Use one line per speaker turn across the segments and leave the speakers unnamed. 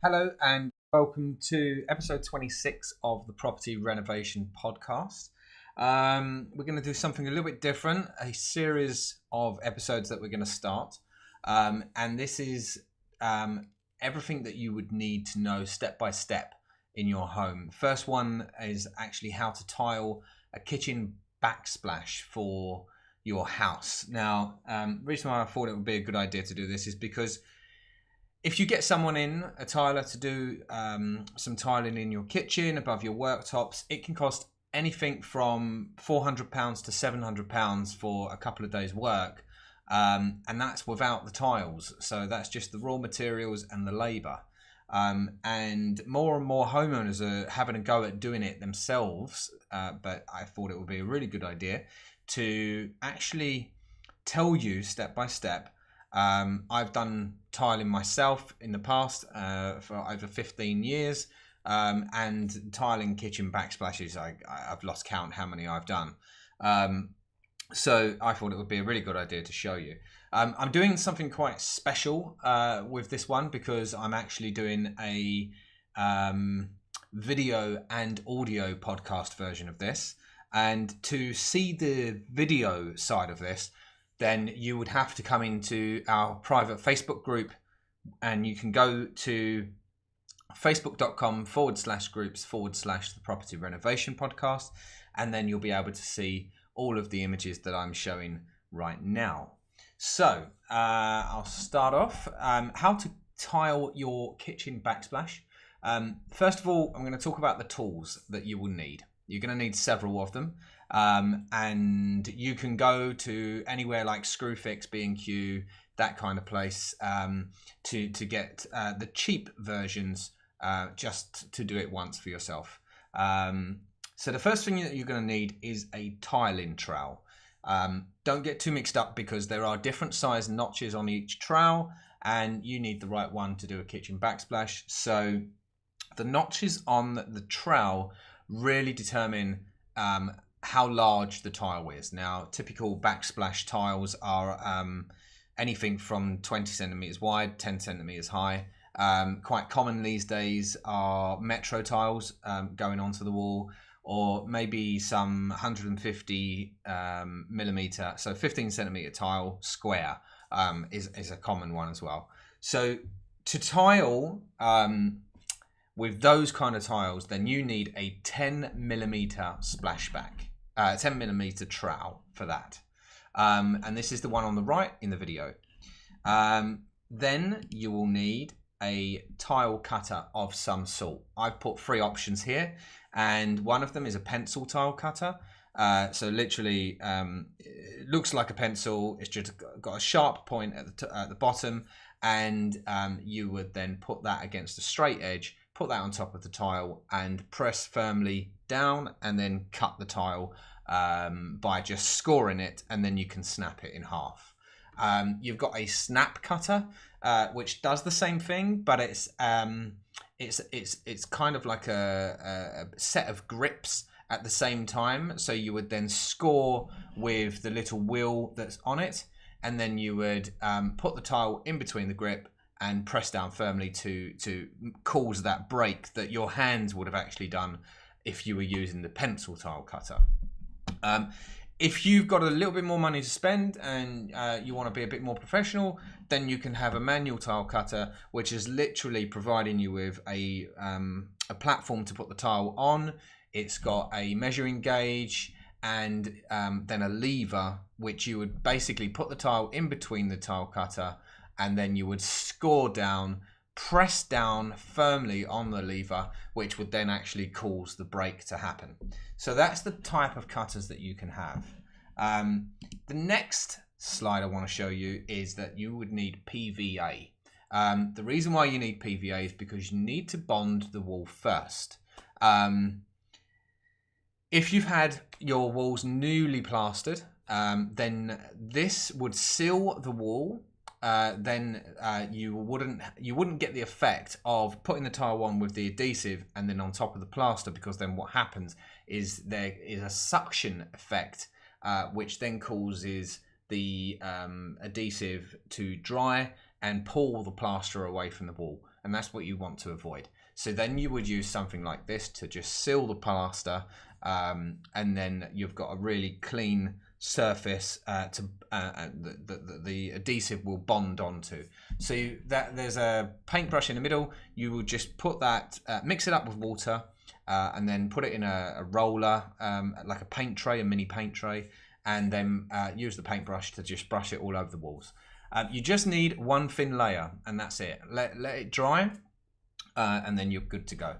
Hello and welcome to episode 26 of the Property Renovation Podcast. We're going to do something a little bit different, a series of episodes that we're going to start. And this is everything that you would need to know step by step in your home. First one is actually how to tile a kitchen backsplash for your house. Now, the reason why I thought it would be a good idea to do this is because if you get someone in, a tiler, to do some tiling in your kitchen above your worktops, it can cost anything from £400 to £700 for a couple of days' work. And that's without the tiles. So that's just the raw materials and the labour. And more homeowners are having a go at doing it themselves. But I thought it would be a really good idea to actually tell you step by step. I've done tiling myself in the past for over 15 years, and tiling kitchen backsplashes, I've lost count how many I've done. So I thought it would be a really good idea to show you. I'm doing something quite special with this one because I'm actually doing a video and audio podcast version of this. And to see the video side of this, then you would have to come into our private Facebook group, and you can go to facebook.com/groups/the Property Renovation Podcast, and then you'll be able to see all of the images that I'm showing right now. So I'll start off. How to tile your kitchen backsplash. First of all, I'm going to talk about the tools that you will need. You're going to need several of them. And you can go to anywhere like Screwfix, B&Q, that kind of place, to get the cheap versions, just to do it once for yourself. So the first thing that you're going to need is a tiling trowel. Don't get too mixed up because there are different size notches on each trowel, and you need the right one to do a kitchen backsplash. So the notches on the trowel really determine how large the tile is. Now, typical backsplash tiles are anything from 20 centimeters wide, 10 centimeters high. Quite common these days are metro tiles going onto the wall, or maybe some 150 millimeter, so 15 centimeter tile square is a common one as well. So to tile with those kind of tiles, then you need a 10 millimeter splashback. 10 millimeter trowel for that, and this is the one on the right in the video. Then you will need a tile cutter of some sort. I've put three options here, and one of them is a pencil tile cutter. So literally, it looks like a pencil. It's just got a sharp point at the bottom, and you would then put that against a straight edge, put that on top of the tile, and press firmly down, and then cut the tile by just scoring it, and then you can snap it in half. You've got a snap cutter, which does the same thing, but it's kind of like a set of grips at the same time. So you would then score with the little wheel that's on it, and then you would put the tile in between the grip and press down firmly to cause that break that your hands would have actually done if you were using the pencil tile cutter. If you've got a little bit more money to spend and you want to be a bit more professional, then you can have a manual tile cutter, which is literally providing you with a platform to put the tile on. It's got a measuring gauge and then a lever, which you would basically put the tile in between the tile cutter, and then you would score down, press down firmly on the lever, which would then actually cause the break to happen. So that's the type of cutters that you can have. The next slide I want to show you is that you would need PVA. The reason why you need PVA is because you need to bond the wall first. If you've had your walls newly plastered, then this would seal the wall. Then you wouldn't get the effect of putting the tile on with the adhesive and then on top of the plaster, because then what happens is there is a suction effect, which then causes the adhesive to dry and pull the plaster away from the wall, and that's what you want to avoid. So then you would use something like this to just seal the plaster, and then you've got a really clean surface the adhesive will bond onto. So that there's a paintbrush in the middle. You will just put that, mix it up with water, and then put it in a roller, like a paint tray, a mini paint tray, and then use the paintbrush to just brush it all over the walls. You just need one thin layer, and that's it. Let it dry, and then you're good to go.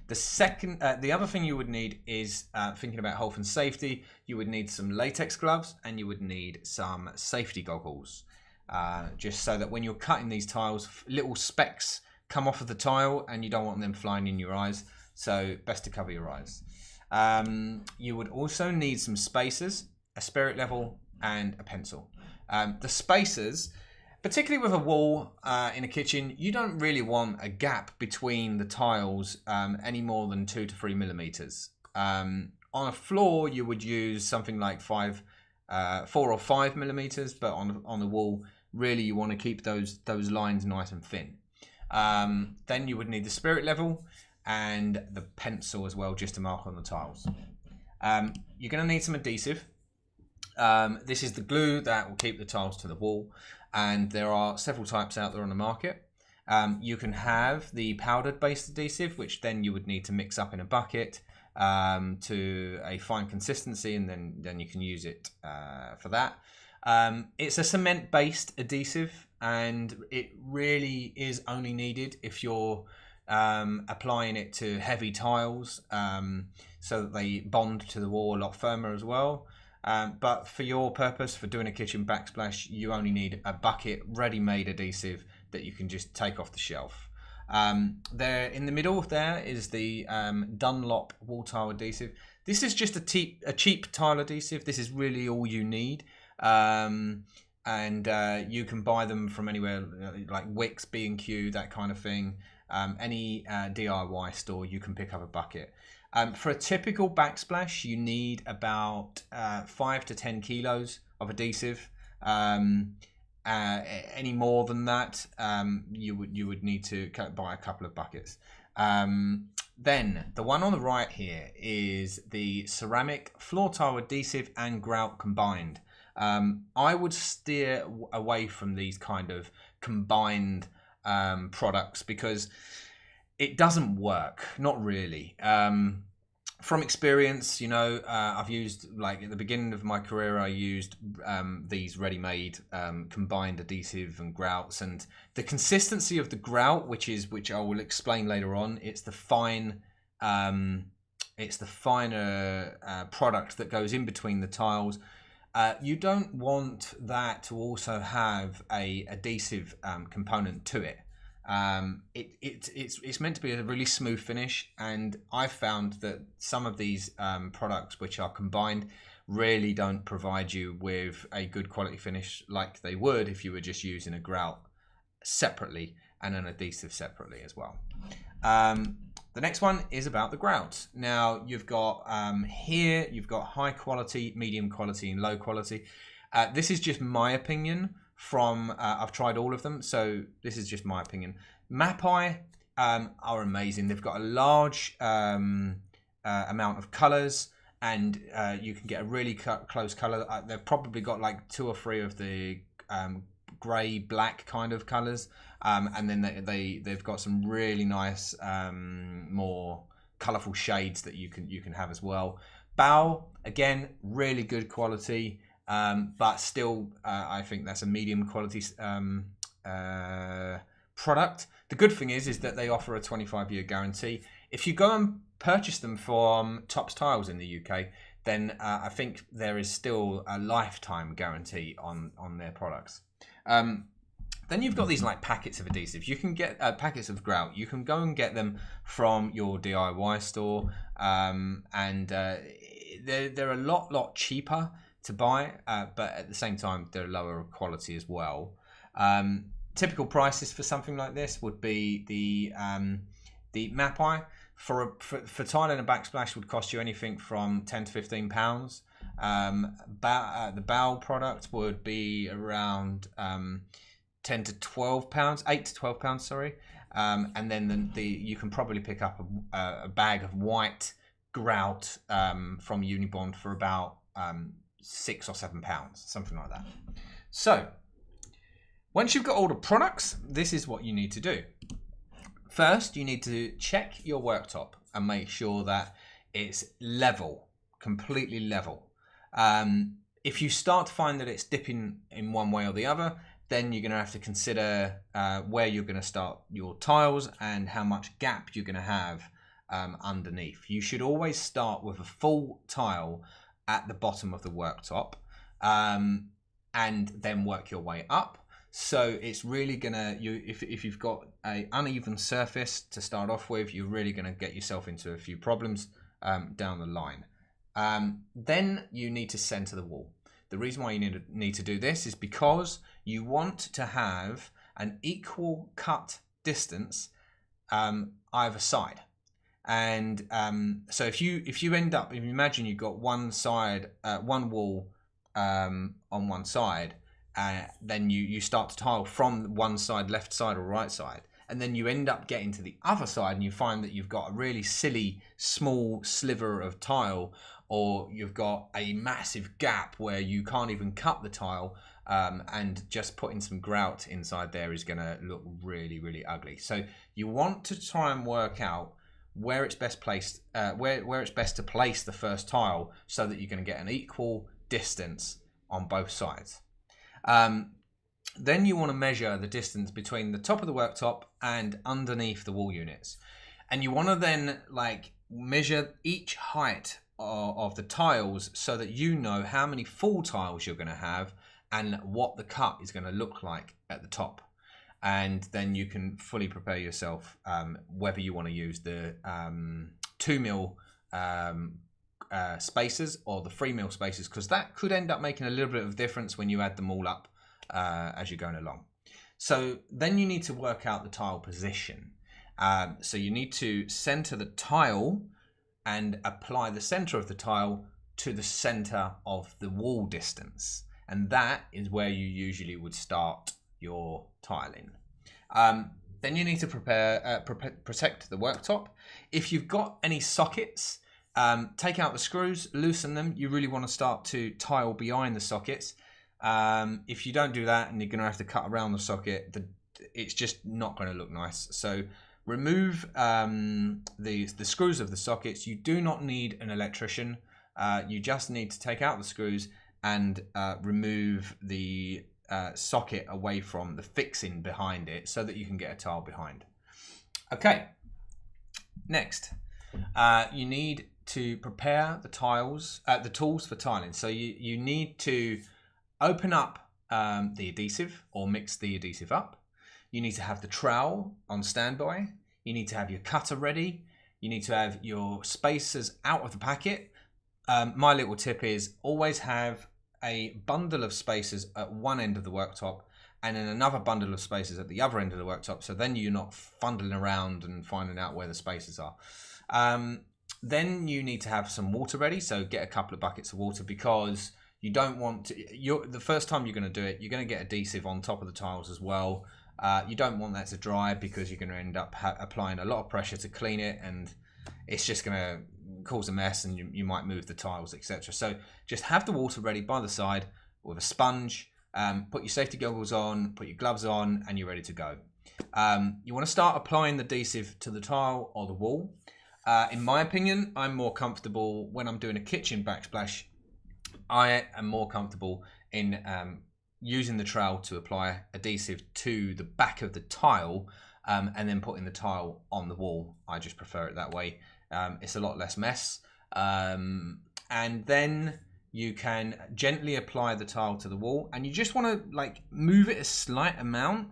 The other thing you would need is, thinking about health and safety, you would need some latex gloves and you would need some safety goggles. Just so that when you're cutting these tiles, little specks come off of the tile and you don't want them flying in your eyes. So best to cover your eyes. You would also need some spacers, a spirit level and a pencil. The spacers, particularly with a wall in a kitchen, you don't really want a gap between the tiles any more than 2 to 3 millimeters. On a floor, you would use something like 4 or 5 millimeters, but on the wall, really you want to keep those lines nice and thin. Then you would need the spirit level and the pencil as well, just to mark on the tiles. You're going to need some adhesive. This is the glue that will keep the tiles to the wall. And there are several types out there on the market. You can have the powdered based adhesive, which then you would need to mix up in a bucket to a fine consistency, and then you can use it for that. It's a cement based adhesive, and it really is only needed if you're applying it to heavy tiles, so that they bond to the wall a lot firmer as well. But for your purpose, for doing a kitchen backsplash, you only need a bucket ready-made adhesive that you can just take off the shelf. There in the middle there is the Dunlop wall tile adhesive. This is just a cheap tile adhesive. This is really all you need. And you can buy them from anywhere, like Wix, B&Q, that kind of thing. Any DIY store, you can pick up a bucket. For a typical backsplash, you need about 5 to 10 kilos of adhesive. Any more than that, you would need to buy a couple of buckets. Then the one on the right here is the ceramic floor tile adhesive and grout combined. I would steer away from these kind of combined products because it doesn't work, not really. From experience, I've used, like at the beginning of my career, I used these ready-made combined adhesive and grouts, and the consistency of the grout, which I will explain later on, it's the finer product that goes in between the tiles. You don't want that to also have a adhesive component to it. It's meant to be a really smooth finish, and I've found that some of these products which are combined really don't provide you with a good quality finish like they would if you were just using a grout separately and an adhesive separately as well. The next one is about the grout. Now you've got here you've got high quality, medium quality and low quality. This is just my opinion. I've tried all of them, so this is just my opinion. Mapai are amazing. They've got a large amount of colors, and you can get a really close color. They've probably got like 2 or 3 of the grey black kind of colors, and then they've got some really nice more colorful shades that you can have as well. Bow, again, really good quality. But still, I think that's a medium quality product. The good thing is that they offer a 25-year guarantee. If you go and purchase them from Tops Tiles in the UK, then I think there is still a lifetime guarantee on their products. Then you've got these like packets of adhesives. You can get packets of grout. You can go and get them from your DIY store, and they're a lot cheaper to buy, but at the same time they're lower quality as well. Typical prices for something like this would be the Mapai for tiling a backsplash would cost you anything from £10 to £15. The Bow product would be around 10 to 12 pounds, 8 to 12 pounds, sorry. And then you can probably pick up a bag of white grout from Unibond for about 6 or 7 pounds, something like that. So once you've got all the products, this is what you need to do. First, you need to check your worktop and make sure that it's level, completely level. If you start to find that it's dipping in one way or the other, then you're going to have to consider where you're going to start your tiles and how much gap you're going to have underneath. You should always start with a full tile at the bottom of the worktop and then work your way up. So it's really gonna, if you've got an uneven surface to start off with, you're really gonna get yourself into a few problems down the line. Then you need to center the wall. The reason why you need to do this is because you want to have an equal cut distance either side. And so if you imagine you've got one side, one wall on one side, then you start to tile from one side, left side or right side, and then you end up getting to the other side and you find that you've got a really silly small sliver of tile, or you've got a massive gap where you can't even cut the tile, and just putting some grout inside there is going to look really, really ugly. So you want to try and work out where it's best placed, where it's best to place the first tile so that you're going to get an equal distance on both sides. Then you want to measure the distance between the top of the worktop and underneath the wall units, and you want to then measure each height of the tiles so that you know how many full tiles you're going to have and what the cut is going to look like at the top. And then you can fully prepare yourself whether you want to use the 2mm spacers or the 3mm spacers, because that could end up making a little bit of difference when you add them all up as you're going along. So then you need to work out the tile position. So you need to center the tile and apply the center of the tile to the center of the wall distance, and that is where you usually would start your tiling. Then you need to protect the worktop. If you've got any sockets, take out the screws, loosen them. You really want to start to tile behind the sockets. If you don't do that and you're going to have to cut around the socket, it's just not going to look nice. So remove the screws of the sockets. You do not need an electrician. You just need to take out the screws and remove the socket away from the fixing behind it so that you can get a tile behind. Okay, next you need to prepare the tools for tiling. So you need to open up the adhesive or mix the adhesive up. You need to have the trowel on standby. You need to have your cutter ready. You need to have your spacers out of the packet. My little tip is always have a bundle of spacers at one end of the worktop and then another bundle of spacers at the other end of the worktop, so then you're not fundling around and finding out where the spacers are. Then you need to have some water ready, so get a couple of buckets of water, because you don't want to, the first time you're going to do it, you're going to get adhesive on top of the tiles as well. You don't want that to dry because you're going to end up applying a lot of pressure to clean it, and it's just going to cause a mess, and you might move the tiles, etc. So just have the water ready by the side with a sponge. Put your safety goggles on, put your gloves on, and you're ready to go. You want to start applying the adhesive to the tile or the wall. In my opinion, I'm more comfortable when I'm doing a kitchen backsplash. I am more comfortable in using the trowel to apply adhesive to the back of the tile and then putting the tile on the wall. I just prefer it that way. It's a lot less mess. And then you can gently apply the tile to the wall, and you just want to move it a slight amount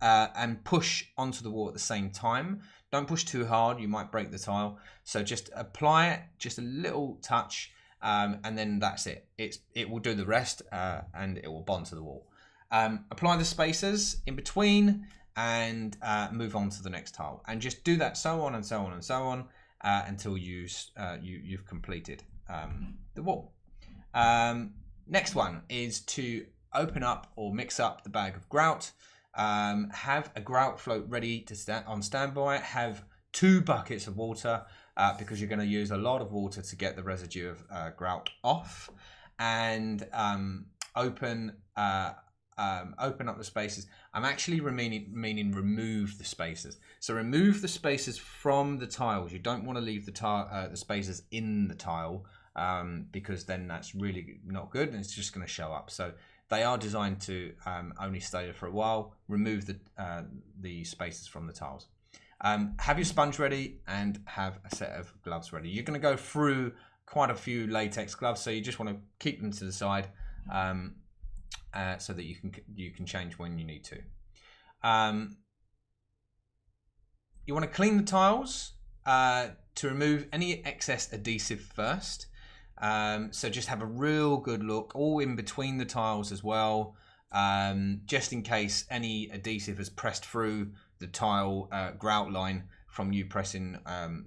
and push onto the wall at the same time. Don't push too hard, you might break the tile. So just apply it, just a little touch, and then that's it. It will do the rest, and it will bond to the wall. Apply the spacers in between and move on to the next tile, and just do that so on and so on and so on until you've completed the wall. Next one is to open up or mix up the bag of grout. Have a grout float ready to on standby. Have 2 buckets of water because you're going to use a lot of water to get the residue of grout off, and open up the spaces. I'm actually meaning remove the spaces. So remove the spaces from the tiles. You don't want to leave the spaces in the tile because then that's really not good and it's just going to show up. So they are designed to only stay there for a while. Remove the spaces from the tiles. Have your sponge ready and have a set of gloves ready. You're going to go through quite a few latex gloves, so you just want to keep them to the side so that you can change when you need to. You want to clean the tiles to remove any excess adhesive first. So just have a real good look all in between the tiles as well, just in case any adhesive has pressed through the tile grout line from you pressing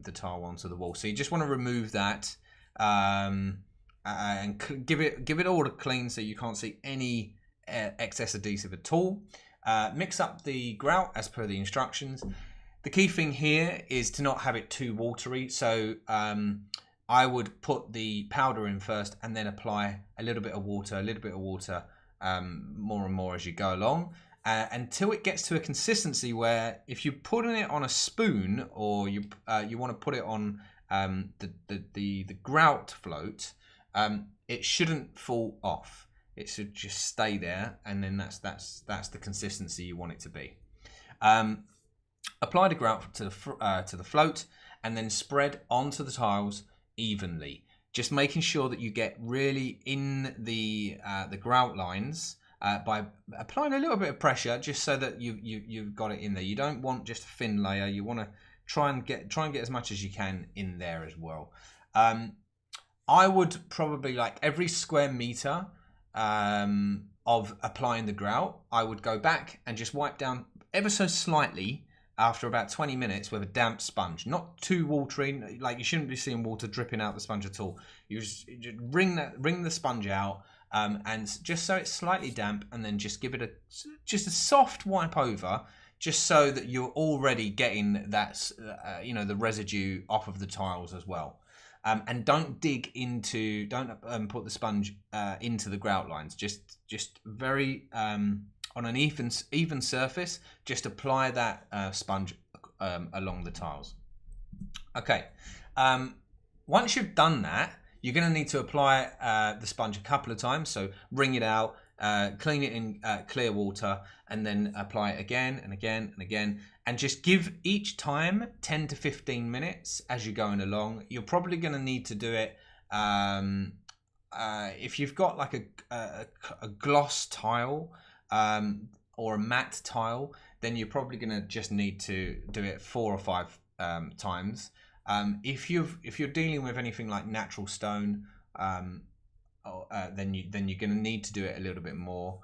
the tile onto the wall. So you just want to remove that and give it all a clean so you can't see any excess adhesive at all. Mix up the grout as per the instructions. The key thing here is to not have it too watery. So I would put the powder in first and then apply a little bit of water, more and more as you go along, until it gets to a consistency where if you're putting it on a spoon or you want to put it on the grout float, it shouldn't fall off. It should just stay there, and then that's the consistency you want it to be. Apply the grout to the float, and then spread onto the tiles evenly. Just making sure that you get really in the grout lines by applying a little bit of pressure, just so that you've got it in there. You don't want just a thin layer. You want to try and get as much as you can in there as well. I would probably, like, every square meter of applying the grout, I would go back and just wipe down ever so slightly after about 20 minutes with a damp sponge. Not too watery, like you shouldn't be seeing water dripping out the sponge at all. You just wring the sponge out and just so it's slightly damp, and then just give it just a soft wipe over, just so that you're already getting that the residue off of the tiles as well. And don't put the sponge into the grout lines. Just very on an even surface. Just apply that sponge along the tiles. Okay. Once you've done that, you're going to need to apply the sponge a couple of times. So wring it out, clean it in clear water, and then apply it again and again and again. And just give each time 10 to 15 minutes as you're going along. You're probably going to need to do it if you've got like a gloss tile or a matte tile, then you're probably going to just need to do it 4 or 5 times. If you're dealing with anything like natural stone, then you're going to need to do it a little bit more.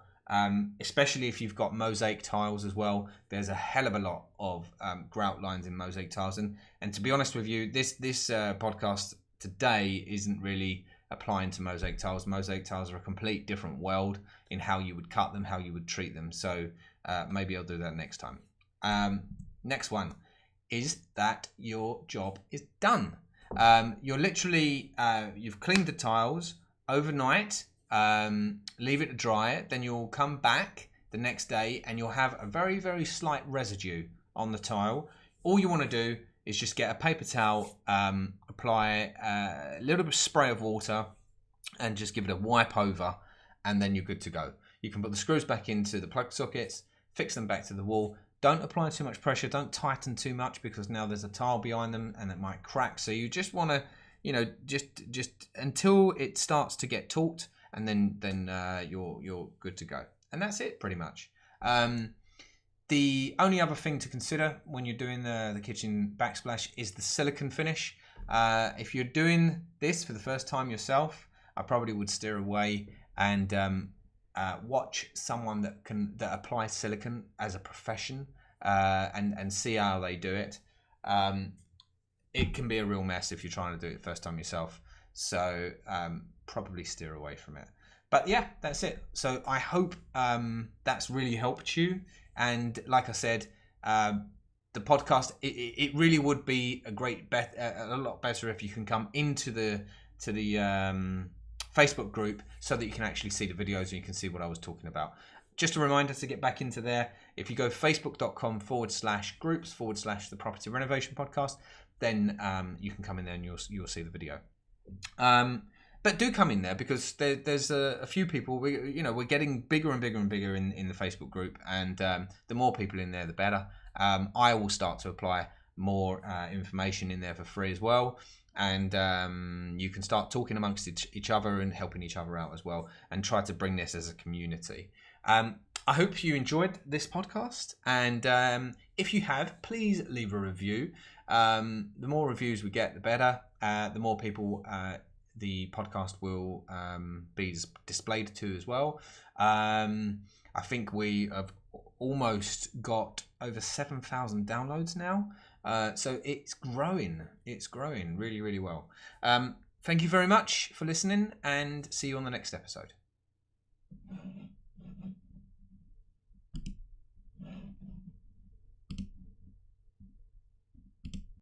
Especially if you've got mosaic tiles as well. There's a hell of a lot of grout lines in mosaic tiles, and to be honest with you, this podcast today isn't really applying to mosaic tiles. Mosaic tiles are a complete different world in how you would cut them, how you would treat them. So maybe I'll do that next time. Next one is that your job is done. You're literally you've cleaned the tiles overnight. Leave it to dry, then you'll come back the next day and you'll have a very, very slight residue on the tile. All you want to do is just get a paper towel, apply a little bit of spray of water, and just give it a wipe over, and then you're good to go. You can put the screws back into the plug sockets, fix them back to the wall. Don't apply too much pressure, don't tighten too much, because now there's a tile behind them and it might crack. So you just want to, just until it starts to get taut, and then you're good to go. And that's it, pretty much. The only other thing to consider when you're doing the kitchen backsplash is the silicone finish. If you're doing this for the first time yourself, I probably would steer away and watch someone that applies silicone as a profession and see how they do it. It can be a real mess if you're trying to do it first time yourself. So probably steer away from it. But yeah, that's it. So I hope that's really helped you. And like I said, the podcast, it really would be a lot better if you can come into the Facebook group so that you can actually see the videos and you can see what I was talking about. Just a reminder to get back into there. If you go facebook.com/groups/the property renovation podcast, then you can come in there and you'll see the video. But do come in there, because there's a few people. We're getting bigger and bigger and bigger in the Facebook group, and the more people in there, the better. I will start to apply more information in there for free as well, and you can start talking amongst each other and helping each other out as well, and try to bring this as a community. I hope you enjoyed this podcast, and if you have, please leave a review. The more reviews we get, the better. The more people the podcast will be displayed to as well. I think we have almost got over 7,000 downloads now. So it's growing. It's growing really, really well. Thank you very much for listening, and see you on the next episode.